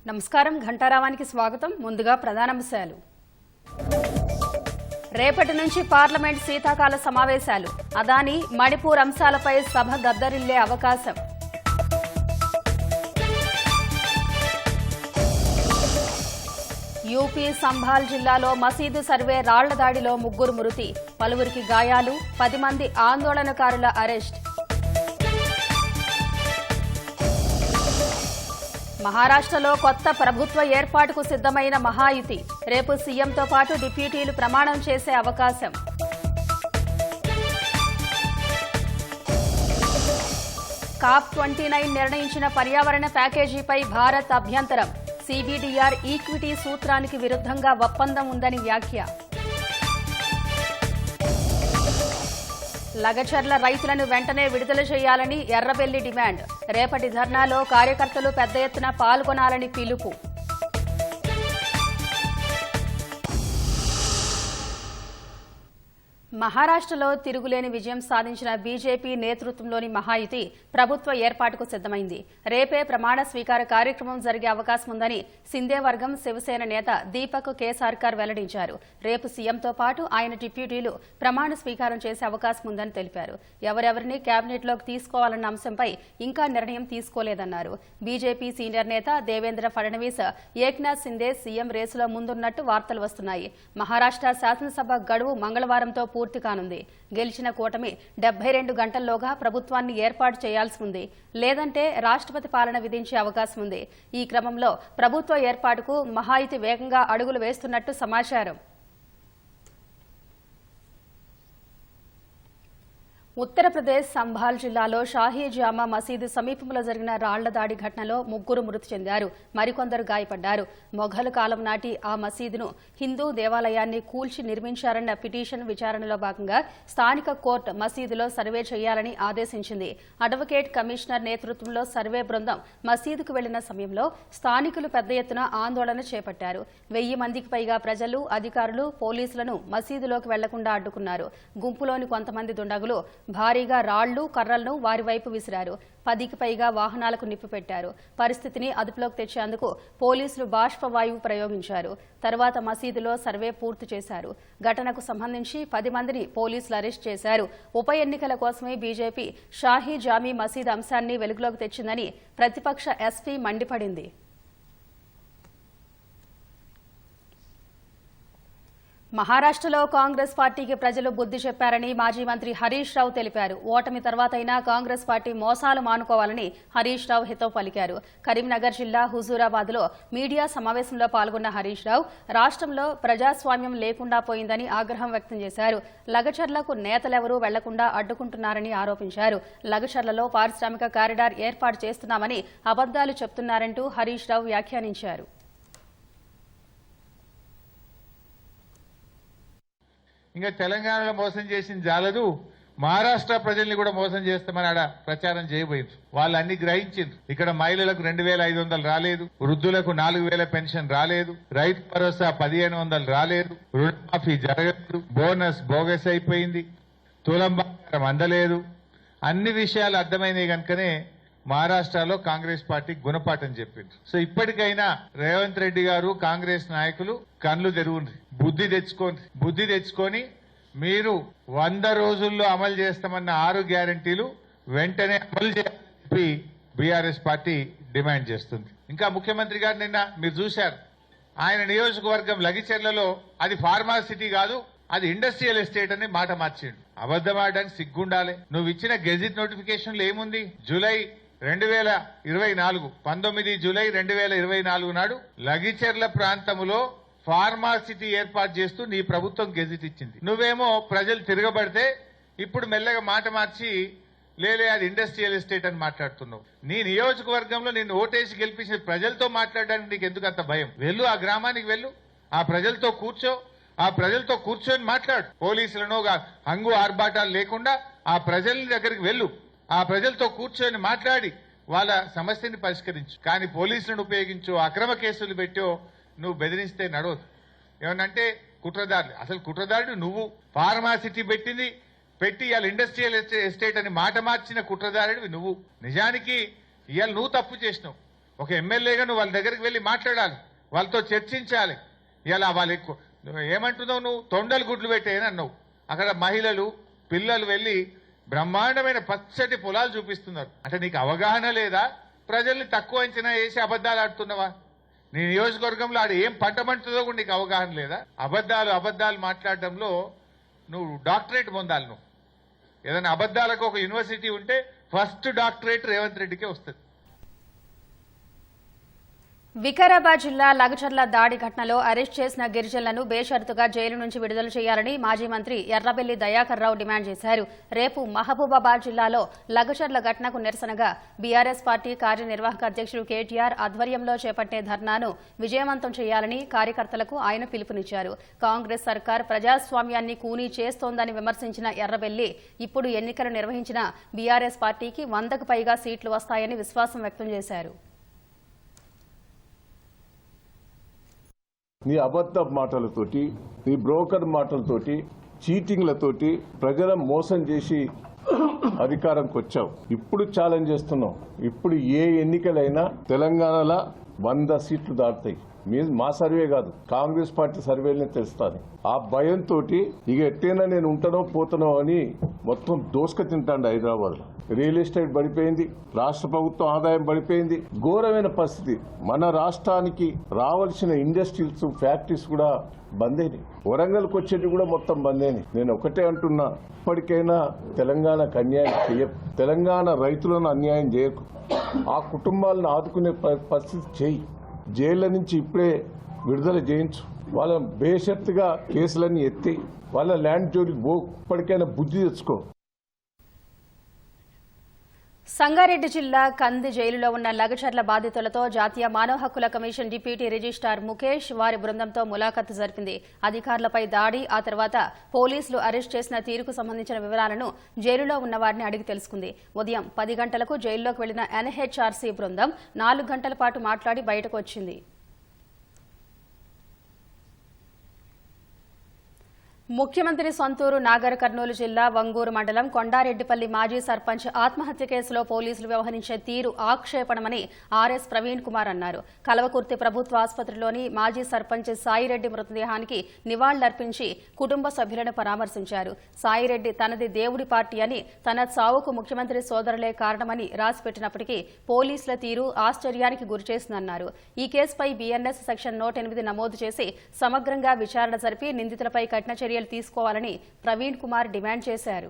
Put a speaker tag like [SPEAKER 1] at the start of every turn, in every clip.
[SPEAKER 1] నమస్కారం ఘంటారావానికి స్వాగతం. ముందుగా ప్రధానాంశాలు. రేపటి నుంచి పార్లమెంట్ శీతాకాల సమావేశాలు. అదాని మణిపూర్ అంశాలపై సభ దద్దరిల్లే అవకాశం. యూపీ సంభాల్ జిల్లాలో మసీదు సర్వే రాళ్ల దాడిలో 3 మృతి, పలువురికి గాయాలు, 10 మంది ఆందోళనకారుల అరెస్ట్. మహారాష్ట్రలో కొత్త ప్రభుత్వ ఏర్పాటుకు సిద్దమైన మహాయుతి. రేపు సీఎంతో పాటు డిప్యూటీలు ప్రమాణం చేసే అవకాశం. COP29 నిర్ణయించిన పర్యావరణ ప్యాకేజీపై భారత్ అభ్యంతరం. CBDR ఈక్విటీ సూత్రానికి విరుద్ధంగా ఒప్పందం ఉందని వ్యాఖ్య. లగచర్ల రైతులను వెంటనే విడుదల చేయాలని ఎర్రబెల్లి డిమాండ్. రేపటి ధర్నాలో కార్యకర్తలు పెద్ద ఎత్తున పాల్గొనాలని పిలుపు. మహారాష్ట్రలో తిరుగులేని విజయం సాధించిన బీజేపీ నేతృత్వంలోని మహాయుతి ప్రభుత్వ ఏర్పాటుకు సిద్దమైంది. రేపే ప్రమాణ స్వీకార కార్యక్రమం జరిగే అవకాశం ఉందని సిందే వర్గం శివసేన నేత దీపక్ కేసార్కర్ వెల్లడించారు. రేపు సీఎంతో పాటు ఆయన డిప్యూటీలు ప్రమాణ స్వీకారం చేసే అవకాశం ఉందని తెలిపారు. ఎవరెవరిని కేబినెట్లోకి తీసుకోవాలన్న అంశంపై ఇంకా నిర్ణయం తీసుకోలేదన్నారు. బీజేపీ సీనియర్ నేత దేవేంద్ర ఫడ్నవీస్, ఏక్నాథ్ సిందే సీఎం రేసులో ముందున్నట్టు వార్తలు వస్తున్నాయి. మహారాష్ట్ర శాసనసభ గడువు మంగళవారంతో పూర్తి కానుంది. గెలిచిన కూటమి 72 గంటల్లోగా ప్రభుత్వాన్ని ఏర్పాటు చేయాల్సి ఉంది. లేదంటే రాష్ట్రపతి పాలన విధించే అవకాశం ఉంది. ఈ క్రమంలో ప్రభుత్వ ఏర్పాటుకు మహాయుతి వేగంగా అడుగులు వేస్తున్నట్టు సమాచారం. ఉత్తరప్రదేశ్ సంభాల్ జిల్లాలో షాహీ జామా మసీదు సమీపంలో జరిగిన రాళ్ల దాడి ఘటనలో 3 మృతి చెందారు, మరికొందరు గాయపడ్డారు. మొఘల్ కాలం నాటి ఆ మసీదును హిందూ దేవాలయాన్ని కూల్చి నిర్మించారన్న పిటిషన్ విచారణలో భాగంగా స్థానిక కోర్టు మసీదులో సర్వే చేయాలని ఆదేశించింది. అడ్వకేట్ కమిషనర్ నేతృత్వంలో సర్వే బృందం మసీదుకు వెళ్లిన సమయంలో స్థానికులు పెద్ద ఎత్తున ఆందోళన చేపట్టారు. 1000 మందికి పైగా ప్రజలు, అధికారులు, పోలీసులను మసీదులోకి వెళ్లకుండా అడ్డుకున్నారు. గుంపులోని కొంతమంది దుండగులు భారీగా రాళ్లు, కర్రలను వారి వైపు విసిరారు. 10కి పైగా వాహనాలకు నిప్పు పెట్టారు. పరిస్థితిని అదుపులోకి తెచ్చేందుకు పోలీసులు బాష్పవాయువు ప్రయోగించారు. తర్వాత మసీదులో సర్వే పూర్తి చేశారు. ఘటనకు సంబంధించి 10 మందిని పోలీసులు అరెస్ట్ చేశారు. ఉప ఎన్నికల కోసమే బీజేపీ షాహీ జామీ మసీద్ అంశాన్ని వెలుగులోకి తెచ్చిందని ప్రతిపక్ష ఎస్పీ మండిపడింది. మహారాష్ట్రలో కాంగ్రెస్ పార్టీకి ప్రజలు బుద్ధి చెప్పారని మాజీ మంత్రి హరీష్ రావు తెలిపారు. ఓటమి తర్వాతైనా కాంగ్రెస్ పార్టీ మోసాలు మానుకోవాలని హరీష్ రావు హితవు పలికారు. కరీంనగర్ జిల్లా హుజూరాబాద్లో మీడియా సమావేశంలో పాల్గొన్న హరీష్ రావు రాష్ట్రంలో ప్రజాస్వామ్యం లేకుండా పోయిందని ఆగ్రహం వ్యక్తం చేశారు. లగచర్లకు నేతలెవరూ వెళ్లకుండా అడ్డుకుంటున్నారని ఆరోపించారు. లగచర్లలో పారిశ్రామిక కారిడార్ ఏర్పాటు చేస్తున్నామని అబద్దాలు చెప్తున్నారంటూ హరీష్ రావు వ్యాఖ్యానించారు.
[SPEAKER 2] ఇంకా తెలంగాణలో మోసం చేసింది జాలదు, మహారాష్ట్ర ప్రజల్ని కూడా మోసం చేస్తామని ఆడ ప్రచారం చేయబోయింది. వాళ్ళు అన్ని గ్రహించింది. ఇక్కడ మహిళలకు 2500 రాలేదు, వృద్ధులకు 4000 పెన్షన్ రాలేదు, రైతు భరోసా 1500 రాలేదు, రుణమాఫీ జరగలేదు, బోనస్ బోగస్ అయిపోయింది, తులం బంగారం అందలేదు. అన్ని విషయాలు అర్థమైనాయి కనుకనే మహారాష్ట్రలో కాంగ్రెస్ పార్టీ గుణపాఠం చెప్పింది. సో ఇప్పటికైనా రేవంత్ రెడ్డి గారు, కాంగ్రెస్ నాయకులు కళ్ళు తెరువుండ్రి, బుద్ధి తెచ్చుకొని మీరు 100 రోజుల్లో అమలు చేస్తామన్న 6 గ్యారంటీలు వెంటనే అమలు చేయాలని చెప్పి బీఆర్ఎస్ పార్టీ డిమాండ్ చేస్తుంది. ఇంకా ముఖ్యమంత్రి గారు నిన్న మీరు చూశారు, ఆయన నియోజకవర్గం లగిచెర్లలో అది ఫార్మా సిటీ కాదు, అది ఇండస్ట్రియల్ ఎస్టేట్ అని మాట మార్చిండు. అబద్ధం ఆడడానికి సిగ్గుండాలి. నువ్వు ఇచ్చిన గెజిట్ నోటిఫికేషన్లు ఏముంది? జూలై 2024 19 జూలై 2024 నాడు లగిచెర్ల ప్రాంతంలో ఫార్మాసిటీ ఏర్పాటు చేస్తూ నీ ప్రభుత్వం గెజిట్ ఇచ్చింది. నువ్వేమో ప్రజలు తిరగబడితే ఇప్పుడు మెల్లగా మాట మార్చి లేలే అది ఇండస్ట్రియల్ ఎస్టేట్ అని మాట్లాడుతున్నావు. నీ నియోజకవర్గంలో నిన్ను ఓటేసి గెలిపించిన ప్రజలతో మాట్లాడడానికి నీకు ఎందుకు అంత భయం? వెళ్ళు, ఆ గ్రామానికి వెళ్ళు, ఆ ప్రజలతో కూర్చొని మాట్లాడు. పోలీసులను హంగు ఆర్భాటాలు లేకుండా ఆ ప్రజల దగ్గరికి వెళ్ళు, ఆ ప్రజలతో కూర్చొని మాట్లాడి వాళ్ళ సమస్యని పరిష్కరించు. కానీ పోలీసులను ఉపయోగించో, అక్రమ కేసులు పెట్టో నువ్వు బెదిరిస్తే నడవదు. ఏమనంటే కుట్రదారులు, అసలు కుట్రదారుడు నువ్వు. ఫార్మాసిటీ పెట్టి ఇవాళ ఇండస్ట్రియల్ ఎస్టేట్ అని మాట మార్చిన కుట్రదారుడివి నువ్వు. నిజానికి ఇవాళ నువ్వు తప్పు చేసినావు. ఒక ఎమ్మెల్యేగా నువ్వు వాళ్ళ దగ్గరికి వెళ్ళి మాట్లాడాలి, వాళ్ళతో చర్చించాలి. ఇలా వాళ్ళు ఎక్కువ ఏమంటున్నావు, నువ్వు తొండలు గుడ్లు పెట్టేయనన్నావు. అక్కడ మహిళలు పిల్లలు వెళ్ళి బ్రహ్మాండమైన పచ్చటి పొలాలు చూపిస్తున్నారు. అంటే నీకు అవగాహన లేదా? ప్రజల్ని తక్కువ అంచనా వేసి అబద్ధాలు ఆడుతున్నావా? నీ నియోజకవర్గంలో ఆడ ఏం పంట పండుతుందో కూడా నీకు అవగాహన లేదా? అబద్ధాలు మాట్లాడడంలో నువ్వు డాక్టరేట్ పొందాలి. నువ్వు ఏదైనా అబద్ధాలకు ఒక యూనివర్సిటీ ఉంటే ఫస్ట్ డాక్టరేట్ రేవంత్ రెడ్డికే వస్తుంది.
[SPEAKER 1] వికారాబాద్ జిల్లా లగచర్ల దాడి ఘటనలో అరెస్ట్ చేసిన గిరిజనులను బేషరతుగా జైలు నుంచి విడుదల చేయాలని మాజీ మంత్రి ఎర్రబెల్లి దయాకర్ రావు డిమాండ్ చేశారు. రేపు మహబూబాబాద్ జిల్లాలో లగచర్ల ఘటనకు నిరసనగా బీఆర్ఎస్ పార్టీ కార్యనిర్వాహక అధ్యక్షుడు కేటీఆర్ ఆధ్వర్యంలో చేపట్టే ధర్నాను విజయవంతం చేయాలని కార్యకర్తలకు ఆయన పిలుపునిచ్చారు. కాంగ్రెస్ సర్కార్ ప్రజాస్వామ్యాన్ని కూనీ చేస్తోందని విమర్శించిన ఎర్రబెల్లి ఇప్పుడు ఎన్నికలు నిర్వహించిన బీఆర్ఎస్ పార్టీకి 100కు పైగా సీట్లు వస్తాయని విశ్వాసం వ్యక్తం చేశారు.
[SPEAKER 3] నీ అబద్ధ మాటలతోటి, నీ బ్రోకర్ మాటలతోటి, చీటింగ్లతోటి ప్రజలను మోసం చేసి అధికారంకి వచ్చావు. ఇప్పుడు ఛాలెంజ్ చేస్తున్నావు. ఇప్పుడు ఏ ఎన్నికలైనా తెలంగాణలో 100 సీట్లు దాటుతాయి. మా సర్వే కాదు, కాంగ్రెస్ పార్టీ సర్వేలనే తెలుస్తుంది. ఆ భయంతో ఇక ఎట్టైనా నేను ఉంటానో పోతానో అని మొత్తం దోసుక తింటాండి. హైదరాబాద్ లో రియల్ ఎస్టేట్ పడిపోయింది, రాష్ట్ర ప్రభుత్వం ఆదాయం పడిపోయింది, ఘోరమైన పరిస్థితి. మన రాష్ట్రానికి రావాల్సిన ఇండస్ట్రీస్, ఫ్యాక్టరీస్ కూడా బంద్ అయినాయి. వరంగల్కి వచ్చేటి కూడా మొత్తం బంద్ అయినాయి. నేను ఒకటే అంటున్నా, ఇప్పటికైనా తెలంగాణకు అన్యాయం చేయకు, తెలంగాణ రైతులను అన్యాయం చేయకు, ఆ కుటుంబాలను ఆదుకునే పరిస్థితి చేయి. జైళ్ల నుంచి ఇప్పుడే విడుదల చేయించు, వాళ్ళ బేషరతుగా కేసులన్నీ ఎత్తి వాళ్ళ ల్యాండ్ జోలికి పో. ఇప్పటికైనా బుద్ధి తెచ్చుకో.
[SPEAKER 1] సంగారెడ్డి జిల్లా కంది జైలులో ఉన్న లగచర్ల బాధితులతో జాతీయ మానవ హక్కుల కమిషన్ డిప్యూటీ రిజిస్ట్రార్ ముఖేష్ వారి బృందంతో ములాఖాతు జరిపింది. అధికారులపై దాడి, ఆ తర్వాత పోలీసులు అరెస్ట్ చేసిన తీరుకు సంబంధించిన వివరాలను జైలులో ఉన్న వారిని అడిగి తెలుసుకుంది. ఉదయం 10 గంటలకు జైల్లోకి వెళ్లిన ఎన్హెచ్ఆర్సీ బృందం 4 గంటల పాటు మాట్లాడి బయటకు వచ్చింది. ముఖ్యమంత్రి సొంతూరు నాగర్ కర్నూలు జిల్లా వంగూరు మండలం కొండారెడ్డిపల్లి మాజీ సర్పంచ్ ఆత్మహత్య కేసులో పోలీసులు వ్యవహరించే తీరు ఆక్షేపణమని ఆర్ఎస్ ప్రవీణ్ కుమార్ అన్నారు. కలవకుర్తి ప్రభుత్వ ఆసుపత్రిలోని మాజీ సర్పంచ్ సాయిరెడ్డి మృతదేహానికి నివాళులర్పించి కుటుంబ సభ్యులను పరామర్శించారు. సాయిరెడ్డి తనది దేవుడి పార్టీ అని, తన చావుకు ముఖ్యమంత్రి సోదరులే కారణమని రాసిపెట్టినప్పటికీ పోలీసుల తీరు ఆశ్చర్యానికి గురిచేసిందన్నారు. ఈ కేసుపై బీఎన్ఎస్ సెక్షన్ 108 నమోదు చేసి సమగ్రంగా విచారణ జరిపి నిందితులపై కఠిన చర్యలు తీసుకోవాలని ప్రవీణ్ కుమార్ డిమాండ్ చేశారు.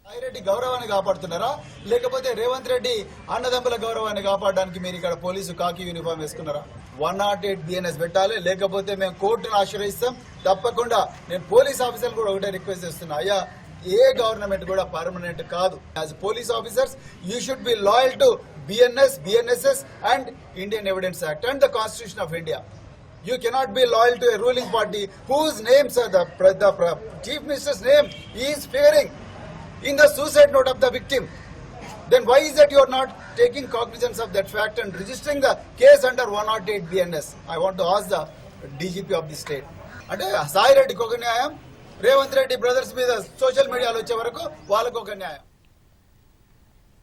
[SPEAKER 4] సాయిరెడ్డి గౌరవాన్ని కాపాడుతున్నారా, లేకపోతే రేవంత్ రెడ్డి అన్నదమ్ముల గౌరవాన్ని కాపాడడానికి మీరు ఇక్కడ పోలీసు కాకి యూనిఫామ్ వేసుకున్నారా? 108 బిఎన్ఎస్ పెట్టాలి, లేకపోతే మేము కోర్టును ఆశ్రయిస్తాం. తప్పకుండా నేను పోలీస్ ఆఫీసర్ కూడా ఒకటే రిక్వెస్ట్ చేస్తున్నా, అయ్యా ఏ గవర్నమెంట్ కూడా పర్మనెంట్ కాదు. As police officers you should be loyal to BNS, BNSS and Indian evidence act and the constitution of India. You cannot be loyal to a ruling party whose names are the chief minister's name is figuring in the suicide note of the victim. Then why is that you are not taking cognizance of that fact and registering the case under 108 BNS? I want to ask the DGP of the state. అంటే సాయి రెడ్డికి ఒక న్యాయం, Revanth Reddy brothers మీద social మీడియాలో వచ్చే వరకు వాళ్ళకు ఒక న్యాయం.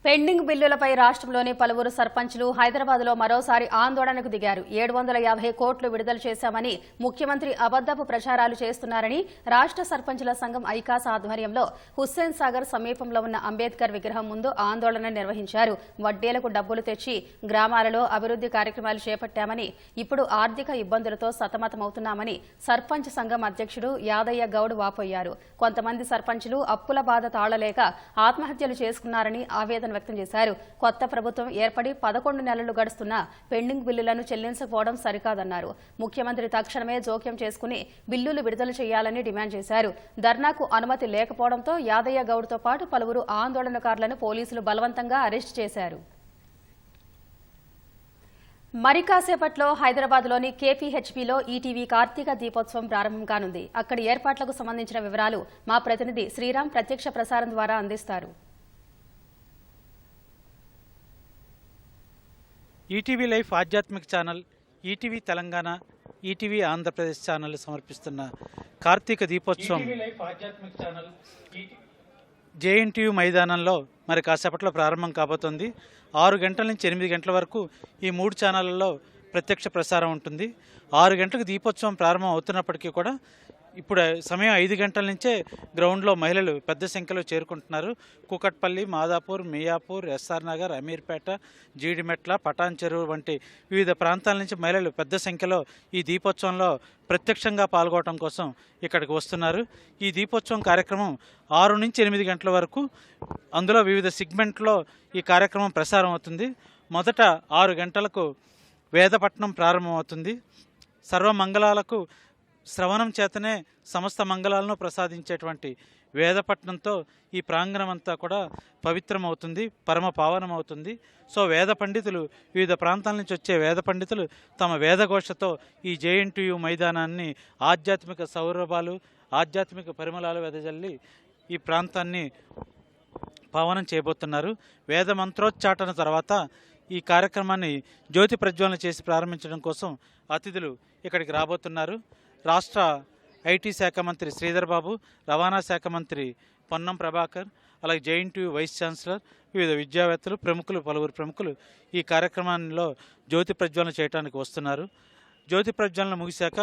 [SPEAKER 1] పెండింగ్ బిల్లులపై రాష్ట్రంలోని పలువురు సర్పంచ్లు హైదరాబాద్లో మరోసారి ఆందోళనకు దిగారు. 750 కోట్లు విడుదల చేశామని ముఖ్యమంత్రి అబద్దపు ప్రచారాలు చేస్తున్నారని రాష్ట్ర సర్పంచ్ల సంఘం ఐకాస్ ఆధ్వర్యంలో హుస్సేన్ సాగర్ సమీపంలో ఉన్న అంబేద్కర్ విగ్రహం ముందు ఆందోళన నిర్వహించారు. వడ్డీలకు డబ్బులు తెచ్చి గ్రామాలలో అభివృద్ది కార్యక్రమాలు చేపట్టామని, ఇప్పుడు ఆర్థిక ఇబ్బందులతో సతమతమవుతున్నామని సర్పంచ్ సంఘం అధ్యక్షుడు యాదయ్య గౌడ్ వాపోయారు. కొంతమంది సర్పంచ్లు అప్పుల బాధ తాళలేక ఆత్మహత్యలు చేసుకున్నారని ఆవేదన వ్యక్తం చేశారు. కొత్త ప్రభుత్వం ఏర్పడి 11 నెలలు గడుస్తున్నా పెండింగ్ బిల్లులను చెల్లించకపోవడం సరికాదన్నారు. ముఖ్యమంత్రి తక్షణమే జోక్యం చేసుకుని బిల్లులు విడుదల చేయాలని డిమాండ్ చేశారు. ధర్నాకు అనుమతి లేకపోవడంతో యాదయ్య గౌడ్తో పాటు పలువురు ఆందోళనకారులను పోలీసులు బలవంతంగా అరెస్టు చేశారు. మరి కాసేపట్లో హైదరాబాద్లోని కేపీహెచ్పీలో ఈటీవీ కార్తీక దీపోత్సవం ప్రారంభం కానుంది. అక్కడి ఏర్పాట్లకు సంబంధించిన వివరాలు మా ప్రతినిధి శ్రీరామ్ ప్రత్యక్ష ప్రసారం ద్వారా అందిస్తారు.
[SPEAKER 5] ఈటీవీ లైఫ్ ఆధ్యాత్మిక channel, ETV Telangana, ETV Andhra Pradesh channel సమర్పిస్తున్న కార్తీక దీపోత్సవం జేఎన్టీయూ మైదానంలో మరి కాసేపట్లో ప్రారంభం కాబోతోంది. 6 గంటల నుంచి 8 గంటల వరకు ఈ 3 ఛానళ్లలో ప్రత్యక్ష ప్రసారం ఉంటుంది. 6 గంటలకు దీపోత్సవం ప్రారంభం అవుతున్నప్పటికీ కూడా ఇప్పుడు సమయం 5 గంటల నుంచే గ్రౌండ్లో మహిళలు పెద్ద సంఖ్యలో చేరుకుంటున్నారు. కూకట్పల్లి, మాదాపూర్, మియాపూర్, ఎస్ఆర్ నగర్, అమీర్పేట, జీడిమెట్ల, పటాన్ చెరువు వంటి వివిధ ప్రాంతాల నుంచి మహిళలు పెద్ద సంఖ్యలో ఈ దీపోత్సవంలో ప్రత్యక్షంగా పాల్గొనడం కోసం ఇక్కడికి వస్తున్నారు. ఈ దీపోత్సవం కార్యక్రమం 6 నుంచి 8 గంటల వరకు, అందులో వివిధ సెగ్మెంట్లో ఈ కార్యక్రమం ప్రసారం అవుతుంది. మొదట 6 గంటలకు వేదపట్నం ప్రారంభమవుతుంది. సర్వమంగళాలకు శ్రవణం చేతనే సమస్త మంగళాలను ప్రసాదించేటువంటి వేదపట్నంతో ఈ ప్రాంగణం అంతా కూడా పవిత్రమవుతుంది, పరమ పావనమవుతుంది. సో వేద పండితులు, వివిధ ప్రాంతాల నుంచి వచ్చే వేద పండితులు తమ వేదఘోషతో ఈ జేఎన్టీయూ మైదానాన్ని ఆధ్యాత్మిక సౌరభాలు, ఆధ్యాత్మిక పరిమళాలు వెదజల్లి ఈ ప్రాంతాన్ని పావనం చేయబోతున్నారు. వేద మంత్రోచ్చాటన తర్వాత ఈ కార్యక్రమాన్ని జ్యోతి ప్రజ్వలన చేసి ప్రారంభించడం కోసం అతిథులు ఇక్కడికి రాబోతున్నారు. రాష్ట్ర ఐటీ శాఖ మంత్రి శ్రీధర్ బాబు, రవాణా శాఖ మంత్రి పొన్నం ప్రభాకర్, అలాగే జేఎన్టీయూ వైస్ ఛాన్సలర్, వివిధ విద్యావేత్తలు, పలువురు ప్రముఖులు ఈ కార్యక్రమంలో జ్యోతి ప్రజ్వలన చేయడానికి వస్తున్నారు. జ్యోతి ప్రజ్వలన ముగిశాక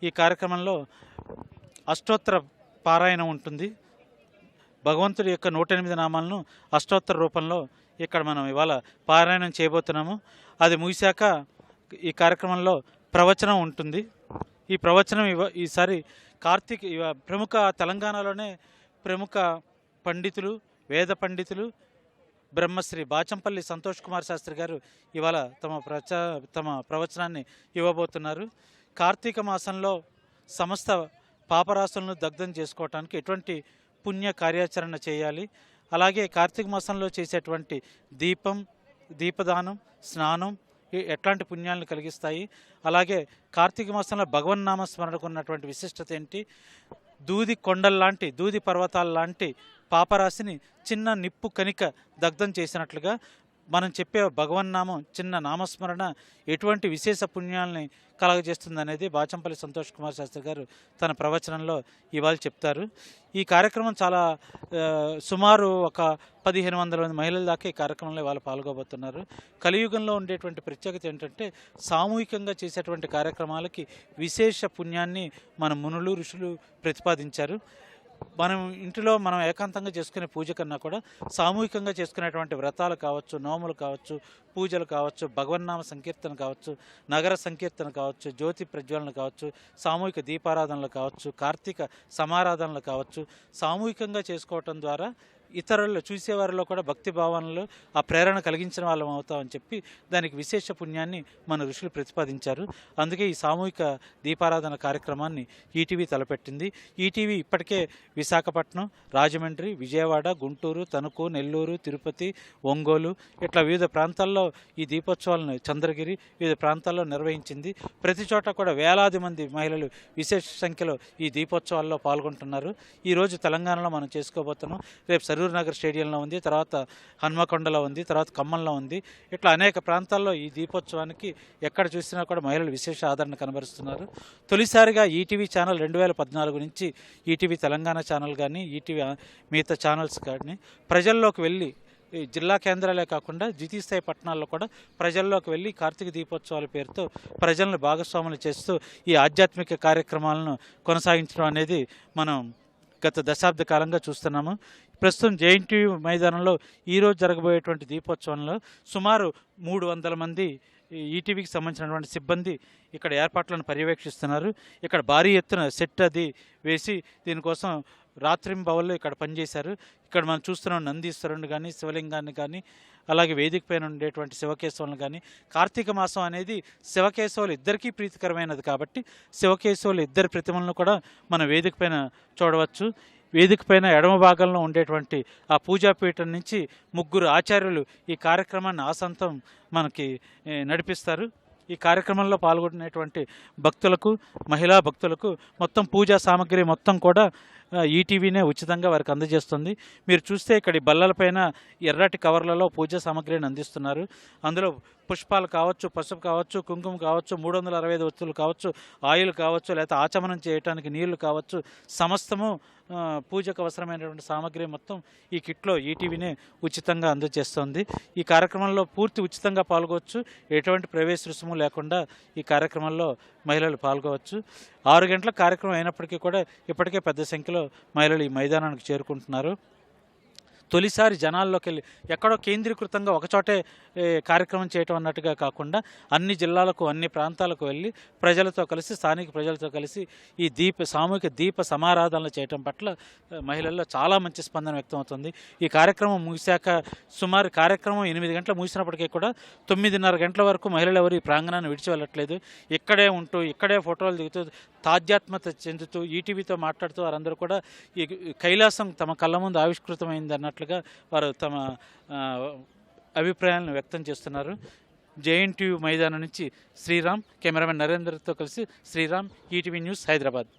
[SPEAKER 5] ఈ కార్యక్రమంలో అష్టోత్తర పారాయణం ఉంటుంది. భగవంతుడి యొక్క 108 నామాలను అష్టోత్తర రూపంలో ఇక్కడ మనం ఇవాళ పారాయణం చేయబోతున్నాము. అది ముగిశాక ఈ కార్యక్రమంలో ప్రవచనం ఉంటుంది. ఈ ప్రవచనం ఈసారి ప్రముఖ తెలంగాణలోనే ప్రముఖ పండితులు, వేద పండితులు బ్రహ్మశ్రీ బాచంపల్లి సంతోష్ కుమార్ శాస్త్రి గారు ఇవాళ తమ ప్రవచనాన్ని ఇవ్వబోతున్నారు. కార్తీక మాసంలో సమస్త పాపరాశులను దగ్ధం చేసుకోవటానికి ఎటువంటి పుణ్య కార్యాచరణ చేయాలి, అలాగే కార్తీక మాసంలో చేసేటువంటి దీపదానం, స్నానం ఎట్లాంటి పుణ్యాలను కలిగిస్తాయి, అలాగే కార్తీక మాసంలో భగవన్నామ స్మరణకు ఉన్నటువంటి విశిష్టత ఏంటి, దూది పర్వతాల లాంటి పాపరాశిని చిన్న నిప్పు కణిక దగ్ధం చేసినట్లుగా మనం చెప్పే భగవన్నామం, చిన్న నామస్మరణ ఎటువంటి విశేష పుణ్యాలని కలగజేస్తుంది అనేది బాచంపల్లి సంతోష్ కుమార్ శాస్త్రి గారు తన ప్రవచనంలో ఇవాళ చెప్తారు. ఈ కార్యక్రమం చాలా సుమారు ఒక 1500 మంది మహిళల దాకా ఈ కార్యక్రమంలో ఇవాళ పాల్గొబోతున్నారు. కలియుగంలో ఉండేటువంటి ప్రత్యేకత ఏంటంటే సామూహికంగా చేసేటువంటి కార్యక్రమాలకి విశేష పుణ్యాన్ని మన మునులు, ఋషులు ప్రతిపాదించారు. మనం ఇంటిలో మనం ఏకాంతంగా చేసుకునే పూజ కన్నా కూడా సామూహికంగా చేసుకునేటువంటి వ్రతాలు కావచ్చు, నోములు కావచ్చు, పూజలు కావచ్చు, భగవన్నామ సంకీర్తన కావచ్చు, నగర సంకీర్తన కావచ్చు, జ్యోతి ప్రజ్వలన కావచ్చు, సామూహిక దీపారాధనలు కావచ్చు, కార్తీక సమారాధనలు కావచ్చు, సామూహికంగా చేసుకోవటం ద్వారా ఇతరులు చూసేవారిలో కూడా భక్తి భావనలు ఆ ప్రేరణ కలిగించిన వాళ్ళం అవుతామని చెప్పి దానికి విశేష పుణ్యాన్ని మన ఋషులు ప్రతిపాదించారు. అందుకే ఈ సామూహిక దీపారాధన కార్యక్రమాన్ని ఈటీవీ తలపెట్టింది. ఈటీవీ ఇప్పటికే విశాఖపట్నం, రాజమండ్రి, విజయవాడ, గుంటూరు, తణుకు, నెల్లూరు, తిరుపతి, ఒంగోలు ఇట్లా వివిధ ప్రాంతాల్లో ఈ దీపోత్సవాలను, చంద్రగిరి వివిధ ప్రాంతాల్లో నిర్వహించింది. ప్రతి చోట కూడా వేలాది మంది మహిళలు విశేష సంఖ్యలో ఈ దీపోత్సవాల్లో పాల్గొంటున్నారు. ఈరోజు తెలంగాణలో మనం చేసుకోబోతున్నాం. రేపు సరూర్ నగర్ స్టేడియంలో ఉంది, తర్వాత హన్మకొండలో ఉంది, తర్వాత ఖమ్మంలో ఉంది. ఇట్లా అనేక ప్రాంతాల్లో ఈ దీపోత్సవానికి ఎక్కడ చూసినా కూడా మహిళలు విశేష ఆదరణ కనబరుస్తున్నారు. తొలిసారిగా ఈటీవీ ఛానల్ 2014 నుంచి ఈటీవీ తెలంగాణ ఛానల్ కానీ, ఈటీవీ మిగతా ఛానల్స్ కానీ ప్రజల్లోకి వెళ్ళి ఈ జిల్లా కేంద్రాలే కాకుండా ద్వితీయ స్థాయి పట్టణాల్లో కూడా ప్రజల్లోకి వెళ్ళి కార్తీక దీపోత్సవాల పేరుతో ప్రజలను భాగస్వాములు చేస్తూ ఈ ఆధ్యాత్మిక కార్యక్రమాలను కొనసాగించడం అనేది మనం గత దశాబ్ద కాలంగా చూస్తున్నాము. ప్రస్తుతం జేఎన్టీయూ మైదానంలో ఈరోజు జరగబోయేటువంటి దీపోత్సవంలో సుమారు 300 మంది ఈటీవీకి సంబంధించినటువంటి సిబ్బంది ఇక్కడ ఏర్పాట్లను పర్యవేక్షిస్తున్నారు. ఇక్కడ భారీ ఎత్తున సెట్ అది వేసి దీనికోసం రాత్రింబవళ్ళు ఇక్కడ పనిచేశారు. ఇక్కడ మనం చూస్తున్నాం నందీశ్వరుని కానీ, శివలింగాన్ని కానీ, అలాగే వేదిక పైన ఉండేటువంటి శివకేశవులను కానీ. కార్తీక మాసం అనేది శివకేశవులు ఇద్దరికీ ప్రీతికరమైనది కాబట్టి శివకేశవులు ఇద్దరి ప్రతిమలను కూడా మన వేదిక పైన చూడవచ్చు. వేదిక పైన ఎడమ భాగంలో ఉండేటువంటి ఆ పూజాపీఠం నుంచి 3 ఆచార్యులు ఈ కార్యక్రమాన్ని ఆసంతం మనకి నడిపిస్తారు. ఈ కార్యక్రమంలో పాల్గొనేటువంటి భక్తులకు, మహిళా భక్తులకు మొత్తం పూజా సామాగ్రి మొత్తం కూడా ఈటీవీనే ఉచితంగా వారికి అందజేస్తుంది. మీరు చూస్తే ఇక్కడ బల్లలపైన ఎర్రటి కవర్లలో పూజా సామాగ్రిని అందిస్తున్నారు. అందులో పుష్పాలు కావచ్చు, పసుపు కావచ్చు, కుంకుమ కావచ్చు, 365 వస్తువులు కావచ్చు, ఆయిల్ కావచ్చు, లేకపోతే ఆచమనం చేయడానికి నీళ్లు కావచ్చు, సమస్తము పూజకు అవసరమైనటువంటి సామాగ్రి మొత్తం ఈ కిట్లో ఈటీవీనే ఉచితంగా అందజేస్తుంది. ఈ కార్యక్రమంలో పూర్తి ఉచితంగా పాల్గొవచ్చు. ఎటువంటి ప్రవేశ రుసుము లేకుండా ఈ కార్యక్రమంలో మహిళలు పాల్గొవచ్చు. 6 గంటల కార్యక్రమం అయినప్పటికీ కూడా ఇప్పటికే పెద్ద సంఖ్యలో మహిళలు ఈ మైదానానికి చేరుకుంటున్నారు. తొలిసారి జనాల్లోకి వెళ్ళి ఎక్కడో కేంద్రీకృతంగా ఒకచోటే కార్యక్రమం చేయటం అన్నట్టుగా కాకుండా అన్ని జిల్లాలకు, అన్ని ప్రాంతాలకు వెళ్ళి ప్రజలతో కలిసి, స్థానిక ప్రజలతో కలిసి ఈ సామూహిక దీప సమారాధనలు చేయటం పట్ల మహిళల్లో చాలా మంచి స్పందన వ్యక్తం అవుతుంది. ఈ కార్యక్రమం ముగిశాక సుమారు కార్యక్రమం 8 గంటలు ముగిసినప్పటికీ కూడా 9:30 గంటల వరకు మహిళలు ఎవరు ఈ ప్రాంగణాన్ని విడిచి వెళ్ళట్లేదు. ఇక్కడే ఉంటూ, ఇక్కడే ఫోటోలు దిగుతూ, తాధ్యాత్మత చెందుతూ, ఈటీవీతో మాట్లాడుతూ వారందరూ కూడా ఈ కైలాసం తమ కళ్ళ ముందు ఆవిష్కృతమైంది అన్నట్లుగా వారు తమ అభిప్రాయాలను వ్యక్తం చేస్తున్నారు. జేఎన్టీయూ మైదానం నుంచి శ్రీరామ్, కెమెరామెన్ నరేంద్రతో కలిసి శ్రీరామ్, ఈటీవీ న్యూస్, హైదరాబాద్.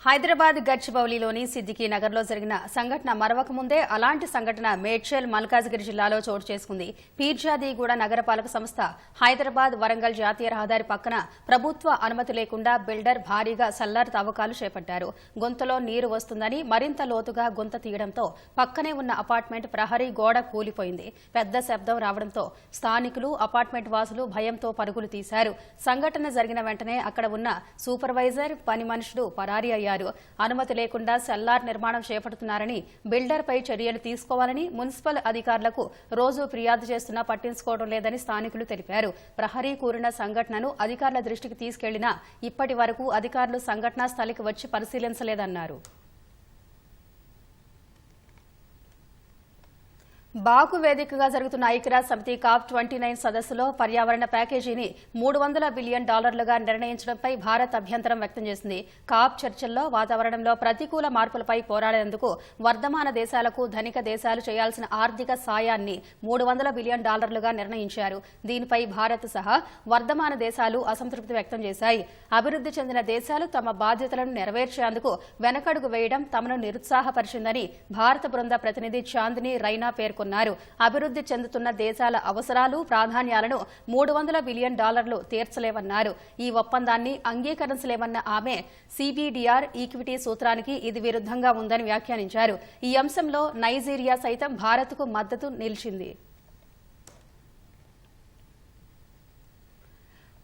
[SPEAKER 1] హైదరాబాద్ గచ్చిబౌలిలోని సిద్దికీ నగర్లో జరిగిన సంఘటన మరవక ముందే అలాంటి సంఘటన మేడ్చల్, మల్కాజ్గిరి జిల్లాలో చోటు చేసుకుంది. పీర్జాదీగూడ నగరపాలక సంస్థ హైదరాబాద్ వరంగల్ జాతీయ రహదారి పక్కన ప్రభుత్వ అనుమతి లేకుండా బిల్డర్ భారీగా సల్లార్ తవ్వకాలు చేపట్టారు. గుంతలో నీరు వస్తుందని మరింత లోతుగా గుంత తీయడంతో పక్కనే ఉన్న అపార్ట్మెంట్ ప్రహరీ గోడ కూలిపోయింది. పెద్ద శబ్దం రావడంతో స్థానికులు, అపార్ట్మెంట్ వాసులు భయంతో పరుగులు తీశారు. సంఘటన జరిగిన వెంటనే అక్కడ ఉన్న సూపర్వైజర్, పని మనుషులు పరారీ అయ్యారు. అనుమతి లేకుండా సెల్లార్ నిర్మాణం చేపడుతున్నారని, బిల్డర్పై చర్యలు తీసుకోవాలని మున్సిపల్ అధికారులకు రోజు ఫిర్యాదు చేస్తున్నా పట్టించుకోవడం లేదని స్థానికులు తెలిపారు. ప్రహరీ కూలిన సంఘటనను అధికారుల దృష్టికి తీసుకెళ్లినా ఇప్పటి వరకు అధికారులు సంఘటనా స్థలికి వచ్చి పరిశీలించలేదన్నారు. బాకు వేదికగా జరుగుతున్న ఐక్యరాజ్య సమితి COP29 సదస్సులో పర్యావరణ ప్యాకేజీని $300 బిలియన్ నిర్ణయించడంపై భారత్ అభ్యంతరం వ్యక్తం చేసింది. కాప్ చర్చల్లో వాతావరణంలో ప్రతికూల మార్పులపై పోరాడేందుకు వర్ధమాన దేశాలకు ధనిక దేశాలు చేయాల్సిన ఆర్థిక సాయాన్ని $300 బిలియన్ నిర్ణయించారు. దీనిపై భారత్ సహా వర్ధమాన దేశాలు అసంతృప్తి వ్యక్తం చేశాయి. అభివృద్ధి చెందిన దేశాలు తమ బాధ్యతలను నెరవేర్చేందుకు వెనకడుగు వేయడం తమను నిరుత్సాహపరిచిందని భారత బృంద ప్రతినిధి చాందిని రైనా పేర్కొన్నారు. అభివృద్ధి చెందుతున్న దేశాల అవసరాలు, ప్రాధాన్యాలను $300 బిలియన్ తీర్చలేవన్నారు. ఈ ఒప్పందాన్ని అంగీకరించలేమన్న ఆమె సిబిడిఆర్ ఈక్విటీ సూత్రానికి ఇది విరుద్ధంగా ఉందని వ్యాఖ్యానించారు. ఈ అంశంలో నైజీరియా సైతం భారత్కు మద్దతు నిలిచింది.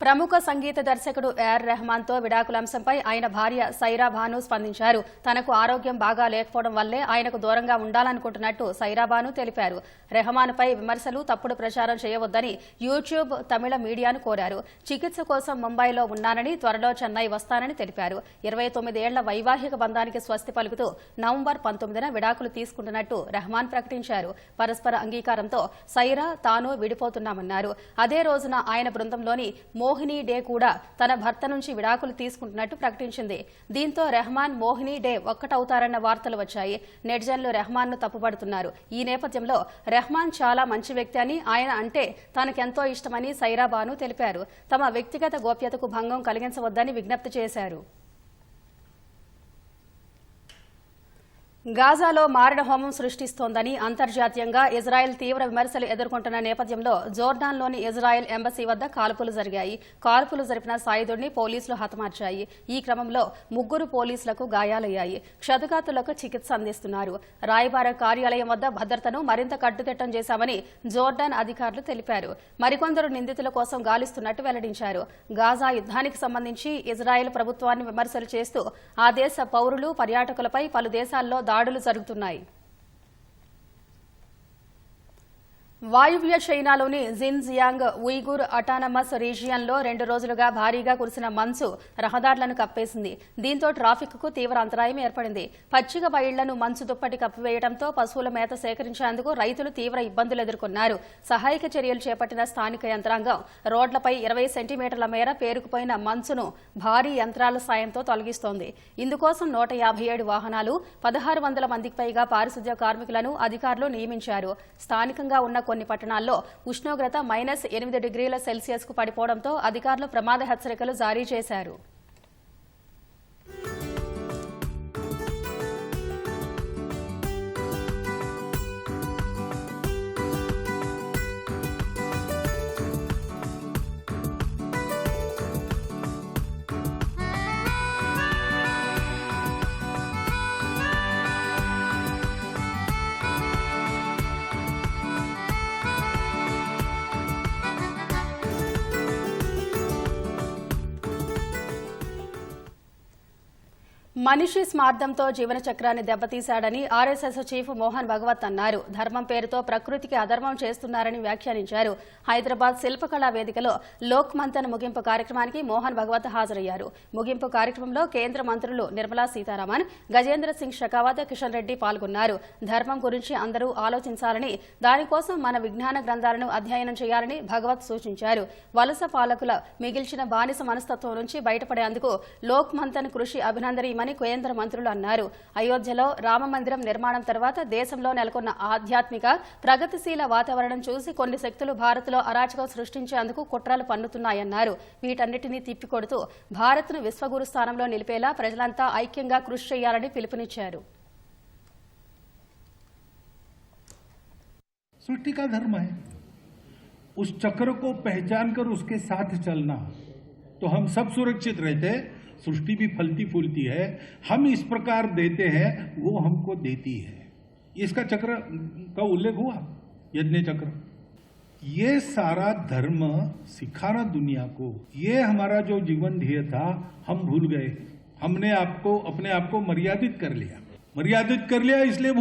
[SPEAKER 1] ప్రముఖ సంగీత దర్శకుడు ఏఆర్ రెహమాన్తో విడాకుల అంశంపై ఆయన భార్య సైరా బాను స్పందించారు. తనకు ఆరోగ్యం బాగా లేకపోవడం వల్లే ఆయనకు దూరంగా ఉండాలనుకుంటున్నట్టు సైరా బాను తెలిపారు. రెహమాన్పై విమర్శలు, తప్పుడు ప్రచారం చేయవద్దని యూట్యూబ్, తమిళ మీడియాను కోరారు. చికిత్స కోసం ముంబైలో ఉన్నానని, త్వరలో చెన్నై వస్తానని తెలిపారు. 29 ఏళ్ల వైవాహిక బంధానికి స్వస్తి పలుకుతూ నవంబర్ 19న విడాకులు తీసుకుంటున్నట్టు రెహమాన్ ప్రకటించారు. పరస్పర అంగీకారంతో సైరా, తాను విడిపోతున్నామన్నారు. అదే రోజున ఆయన బృందంలోని మోహిని డే కూడా తన భర్త నుంచి విడాకులు తీసుకుంటున్నట్టు ప్రకటించింది. దీంతో రెహమాన్, మోహిని డే ఒక్కటవుతారన్న వార్తలు వచ్చాయి. నెటిజన్లు రెహమాన్ ను తప్పుపడుతున్నారు. ఈ నేపథ్యంలో రెహమాన్ చాలా మంచి వ్యక్తి అని, ఆయన అంటే తనకెంతో ఇష్టమని సైరా బాను తెలిపారు. తమ వ్యక్తిగత గోప్యతకు భంగం కలిగించవద్దని విజ్ఞప్తి చేశారు. గాజాలో మారణ హోమం సృష్టిస్తోందని అంతర్జాతీయంగా ఇజ్రాయెల్ తీవ్ర విమర్శలు ఎదుర్కొంటున్న నేపథ్యంలో జోర్డాన్లోని ఇజ్రాయెల్ ఎంబసీ వద్ద కాల్పులు జరిగాయి. కాల్పులు జరిపిన సాయుధుడిని పోలీసులు హతమార్చాయి. ఈ క్రమంలో 3 పోలీసులకు గాయాలయ్యాయి. క్షతగాతులకు చికిత్స అందిస్తున్నారు. రాయబార కార్యాలయం వద్ద భద్రతను మరింత కట్టుదిట్టం చేశామని జోర్డాన్ అధికారులు తెలిపారు. మరికొందరు నిందితుల కోసం గాలిస్తున్నట్టు వెల్లడించారు. గాజా యుద్ధానికి సంబంధించి ఇజ్రాయెల్ ప్రభుత్వాన్ని విమర్శలు చేస్తూ ఆ దేశ పౌరులు, పర్యాటకులపై పలు దేశాల్లో దాడులు జరుగుతున్నాయి. వాయువ్య చైనాలోని జిన్జియాంగ్ ఉయిగుర్ అటానమస్ రీజియన్లో 2 రోజులుగా భారీగా కురిసిన మంచు రహదారులను కప్పేసింది. దీంతో ట్రాఫిక్ కు తీవ్ర అంతరాయం ఏర్పడింది. పచ్చిక బయళ్లను మంచు దుప్పటి కప్పివేయడంతో పశువుల మేత సేకరించేందుకు రైతులు తీవ్ర ఇబ్బందులు ఎదుర్కొన్నారు. సహాయక చర్యలు చేపట్టిన స్థానిక యంత్రాంగం రోడ్లపై 20 సెంటీమీటర్ల మేర పేరుకుపోయిన మంచును భారీ యంత్రాల సాయంతో తొలగిస్తోంది. ఇందుకోసం 157 వాహనాలు, 1600 మందికి పైగా పారిశుద్ధ్య కార్మికులను అధికారులు నియమించారు. స్థానికంగా ఉన్న కొన్ని పట్టణాల్లో ఉష్ణోగ్రత -8 డిగ్రీల సెల్సియస్కు పడిపోవడంతో అధికారులు ప్రమాద హెచ్చరికలు జారీ చేశారు. మనిషి స్మార్థంతో జీవన చక్రాన్ని దెబ్బతీశాడని ఆర్ఎస్ఎస్ చీఫ్ మోహన్ భగవత్ అన్నారు. ధర్మం పేరుతో ప్రకృతికి అధర్మం చేస్తున్నారని వ్యాఖ్యానించారు. హైదరాబాద్ శిల్పకళా వేదికలో లోక్ మంథన్ ముగింపు కార్యక్రమానికి మోహన్ భగవత్ హాజరయ్యారు. ముగింపు కార్యక్రమంలో కేంద్ర మంత్రులు నిర్మలా సీతారామన్, గజేంద్ర సింగ్ షెకావత్, కిషన్ రెడ్డి పాల్గొన్నారు. ధర్మం గురించి అందరూ ఆలోచించాలని, దానికోసం మన విజ్ఞాన గ్రంథాలను అధ్యయనం చేయాలని భగవత్ సూచించారు. వలస పాలకుల మిగిల్చిన బానిస మనస్తత్వం నుంచి బయటపడేందుకు లోక్ మంథన్ కృషి అభినందనీయమని కేంద్ర మంత్రులు అన్నారు. అయోధ్యలో రామమందిరం నిర్మాణం తర్వాత దేశంలో నెలకొన్న ఆధ్యాత్మిక ప్రగతిశీల వాతావరణం చూసి కొన్ని శక్తులు భారత్లో అరాచకం సృష్టించేందుకు కుట్రలు పన్నుతున్నాయన్నారు. వీటన్నిటినీ తిప్పికొడుతూ భారత్ను విశ్వగురు స్థానంలో నిలిపేలా ప్రజలంతా ఐక్యంగా కృషి చేయాలని పిలుపునిచ్చారు.
[SPEAKER 6] सृष्टि का धर्म है, उस चक्र को पहचान कर उसके साथ चलना, तो हम सब सुरक्षित रहते हैं. सृष्टि भी फलती फूलती है, हम इस प्रकार देते हैं, वो हमको देती है. इसका चक्र का उल्लेख हुआ, यज्ञ चक्र. ये सारा धर्म सिखाना दुनिया को, ये हमारा जो जीवन ध्येय था हम भूल गए. हमने अपने आप को मर्यादित कर लिया इसलिए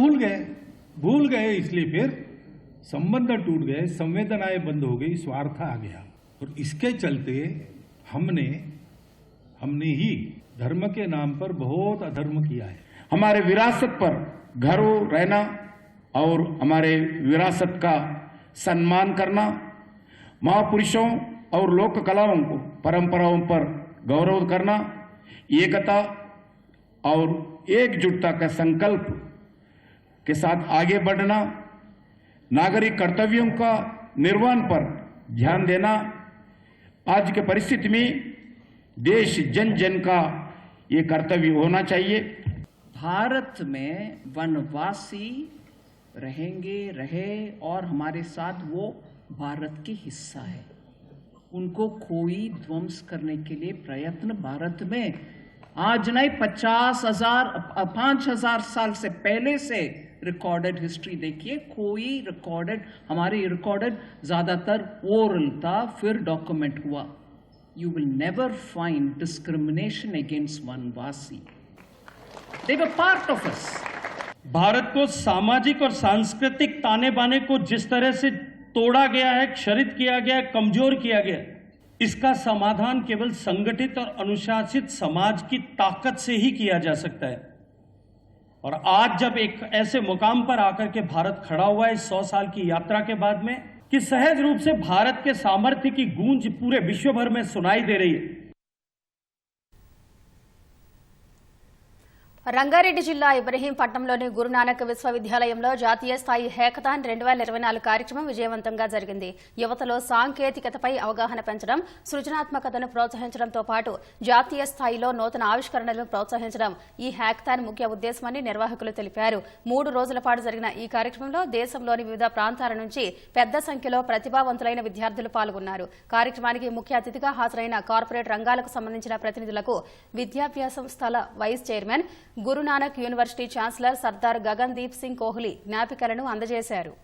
[SPEAKER 6] भूल गए इसलिए फिर संबंध टूट गए, संवेदनाएं बंद हो गई, स्वार्थ आ गया. और इसके चलते हमने ही धर्म के नाम पर बहुत अधर्म किया है.
[SPEAKER 7] हमारे विरासत पर गर्व रहना और हमारे विरासत का सम्मान करना, महापुरुषों और लोक कलाओं को, परंपराओं पर गौरव करना, एकता और एकजुटता का संकल्प के साथ आगे बढ़ना, नागरिक कर्तव्यों का निर्वहन पर ध्यान देना. आज के परिस्थिति में देश जन जन का ये कर्तव्य होना चाहिए.
[SPEAKER 8] भारत में वनवासी रहे और हमारे साथ वो भारत के हिस्सा है. उनको कोई ध्वंस करने के लिए प्रयत्न भारत में आज नहीं 5,000 साल से पहले से रिकॉर्डेड हिस्ट्री देखिए. कोई हमारे रिकॉर्डेड ज्यादातर ओरल था, फिर डॉक्यूमेंट हुआ. You will never find discrimination against Vanvasi. They were part of us.
[SPEAKER 9] Bharat को सामाजिक और सांस्कृतिक ताने बाने को जिस तरह से तोड़ा गया है, क्षरित किया गया है, कमजोर किया गया है, इसका समाधान केवल संगठित और अनुशासित समाज की ताकत से ही किया जा सकता है. और आज जब एक ऐसे मुकाम पर आकर के भारत खड़ा हुआ है 100 साल की यात्रा के बाद में, कि सहज रूप से भारत के सामर्थ्य की गूंज पूरे विश्व भर में सुनाई दे रही है.
[SPEAKER 1] రంగారెడ్డి జిల్లా ఇబ్రహీంపట్నంలోని గురునానక్ విశ్వవిద్యాలయంలో జాతీయ స్థాయి హ్యాకథాన్ 2024 కార్యక్రమం విజయవంతంగా జరిగింది. యువతలో సాంకేతికతపై అవగాహన పెంచడం, సృజనాత్మకతను ప్రోత్సహించడంతో పాటు జాతీయ స్థాయిలో నూతన ఆవిష్కరణలను ప్రోత్సహించడం ఈ హ్యాకథాన్ ముఖ్య ఉద్దేశమని నిర్వాహకులు తెలిపారు. 3 రోజుల పాటు జరిగిన ఈ కార్యక్రమంలో దేశంలోని వివిధ ప్రాంతాల నుంచి పెద్ద సంఖ్యలో ప్రతిభావంతులైన విద్యార్థులు పాల్గొన్నారు. కార్యక్రమానికి ముఖ్య అతిథిగా హాజరైన కార్పొరేట్ రంగాలకు సంబంధించిన ప్రతినిధులకు విద్యాభ్యాస సంస్థల vice chairman, Guru Nanak university chancellor Sardar Gagan Deep Singh Kohli జ్ఞాపికలను అందజేశారు.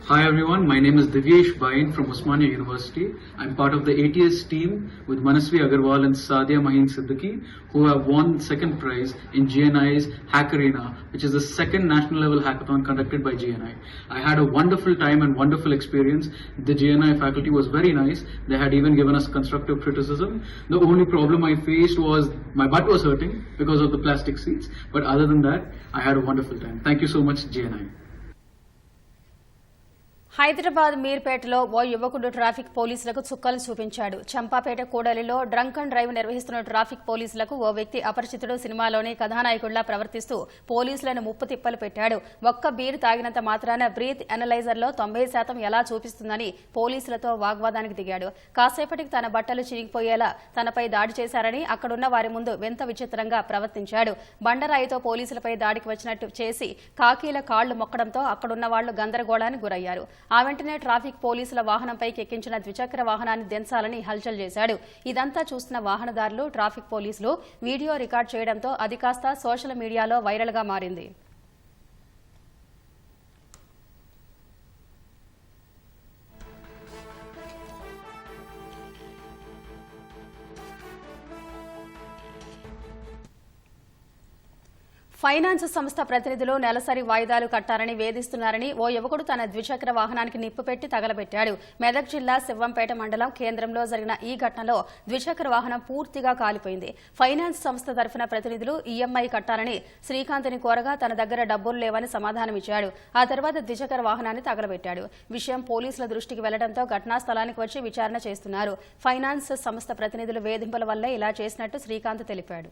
[SPEAKER 10] Hi everyone, my name is Divyesh Bain from Osmania University. I'm part of the ATS team with Manasvi Agarwal and Sadia Mahin Siddiqui, who have won second prize in GNI's Hackarena, which is the second national level hackathon conducted by GNI. I had a wonderful time and wonderful experience. The GNI faculty was very nice. They had even given us constructive criticism. The only problem I faced was my butt was hurting because of the plastic seats. But other than that, I had a wonderful time. Thank you so much, GNI.
[SPEAKER 1] Hyderabad మీర్పేటలో ఓ యువకుడు traffic పోలీసులకు చుక్కలు చూపించాడు. చంపాపేట కూడలిలో drunk and drive నిర్వహిస్తున్న traffic పోలీసులకు ఓ వ్యక్తి అపరిచితుడు సినిమాలోని కథానాయకుడిలా ప్రవర్తిస్తూ పోలీసులను ముప్పు తిప్పలు పెట్టాడు. ఒక్క బీరు తాగినంత మాత్రాన బ్రీత్ ఎనలైజర్లో 90% ఎలా చూపిస్తుందని పోలీసులతో వాగ్వాదానికి దిగాడు. కాసేపటికి తన బట్టలు చిరిగిపోయేలా తనపై దాడి చేశారని అక్కడున్న వారి ముందు వింత విచిత్రంగా ప్రవర్తించాడు. బండరాయితో పోలీసులపై దాడికి వచ్చినట్టు చేసి కాకీల కాళ్లు మొక్కడంతో అక్కడున్న వాళ్లు గందరగోళానికి గురయ్యారు. ఆ వెంటనే ట్రాఫిక్ పోలీసుల వాహనంపైకి ఎక్కించిన ద్విచక్ర వాహనాన్ని దించాలని హల్చల్ చేశాడు. ఇదంతా చూస్తున్న వాహనదారులు, ట్రాఫిక్ పోలీసులు వీడియో రికార్డ్ చేయడంతో అది కాస్త సోషల్ మీడియాలో వైరల్ గా మారింది. ఫైనాన్స్ సంస్థ ప్రతినిధులు నెలసరి వాయిదాలు కట్టాలని వేధిస్తున్నారని ఓ యువకుడు తన ద్విచక్ర వాహనానికి నిప్పు పెట్టి తగలబెట్టాడు. మెదక్ జిల్లా శివంపేట మండలం కేంద్రంలో జరిగిన ఈ ఘటనలో ద్విచక్ర వాహనం పూర్తిగా కాలిపోయింది. ఫైనాన్స్ సంస్థ తరఫున ప్రతినిధులు ఈఎంఐ కట్టాలని శ్రీకాంత్ని కోరగా తన దగ్గర డబ్బులు లేవని సమాధానమిచ్చాడు. ఆ తర్వాత ద్విచక్ర వాహనాన్ని తగలబెట్టాడు. విషయం పోలీసుల దృష్టికి వెళ్లడంతో ఘటనా స్థలానికి వచ్చి విచారణ చేస్తున్నారు. ఫైనాన్స్ సంస్థ ప్రతినిధులు వేధింపుల వల్లే ఇలా చేసినట్టు శ్రీకాంత్ తెలిపాడు.